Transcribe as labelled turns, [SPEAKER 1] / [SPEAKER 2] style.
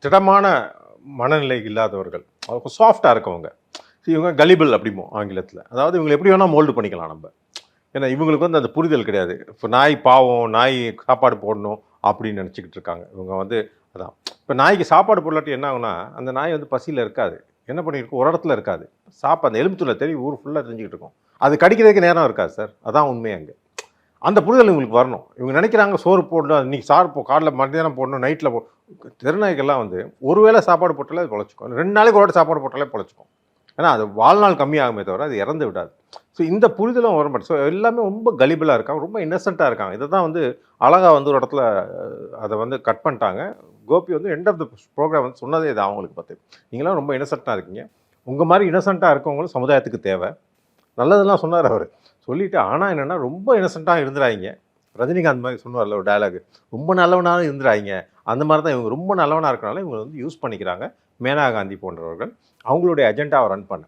[SPEAKER 1] திடமான மனநிலை இல்லாதவர்கள், சாஃப்டாக இருக்கவங்க. இவங்க கலிபிள் அப்படிமோ ஆங்கிலத்தில். அதாவது இவங்களை எப்படி வேணால் மோல்டு பண்ணிக்கலாம் நம்ம. ஏன்னா இவங்களுக்கு வந்து அந்த புரிதல் கிடையாது. இப்போ நாய் பாவம், நாய் சாப்பாடு போடணும் அப்படின்னு நினச்சிக்கிட்டு இருக்காங்க. இவங்க வந்து அதான் இப்போ நாய்க்கு சாப்பாடு போடலாட்டி என்ன ஆகுனா, அந்த நாய் வந்து பசியில் இருக்காது. என்ன பண்ணியிருக்கும், ஒரு இடத்துல இருக்காது. அந்த எலும்புத்தூளை தேடி ஊர் ஃபுல்லாக தெரிஞ்சுக்கிட்டு இருக்கும். அது கடிக்கிறதுக்கு நேரம் இருக்காது சார். அதான் உண்மை அங்கே. அந்த புரிதல் இவங்களுக்கு வரணும். இவங்க நினைக்கிறாங்க சோறு போடணும், இன்றைக்கி காலைல மத்தியானம் போடணும், நைட்டில் தெருநாய்க்கெல்லாம் வந்து ஒரு வேளை சாப்பாடு போட்டாலே அது பொழைச்சிக்கும். 2 நாளைக்கு ஒரு சாப்பாடு போட்டாலே பொழைச்சிக்கும். ஏன்னா அது வாழ்நாள் கம்மியாகுமே தவிர அது இறந்து விடாது. ஸோ இந்த புரிதலும் வர மாட்டேன். ஸோ எல்லாமே ரொம்ப கலிபிளாக இருக்காங்க, ரொம்ப இன்னசென்ட்டாக இருக்காங்க. இதை தான் வந்து அழகாக வந்து ஒரு இடத்துல அதை வந்து கட் பண்ணிட்டாங்க. கோபி வந்து எண்ட் ஆஃப் த ப்ரோக்ராம் வந்து சொன்னதே இது அவங்களுக்கு பார்த்து. நீங்களாம் ரொம்ப இன்னசென்ட்டாக இருக்கீங்க. உங்கள் மாதிரி இன்னசென்ட்டாக இருக்கவங்களும் சமுதாயத்துக்கு தேவை. நல்லதெல்லாம் சொன்னார் அவர். சொல்லிவிட்டு ஆனால் என்னென்னா ரொம்ப இன்னசென்ட்டாக இருந்துறாங்க. ரஜினிகாந்த் மாதிரி சொன்னார்ல ஒரு டயலாக், ரொம்ப நல்லவனாக இருந்துறாங்க. அந்த மாதிரி தான் இவங்க ரொம்ப நல்லவனாக இருக்கனால இவங்க வந்து யூஸ் பண்ணிக்கிறாங்க. மேனகா காந்தி போன்றவர்கள் அவங்களுடைய அஜெண்டாவை ரன் பண்ண.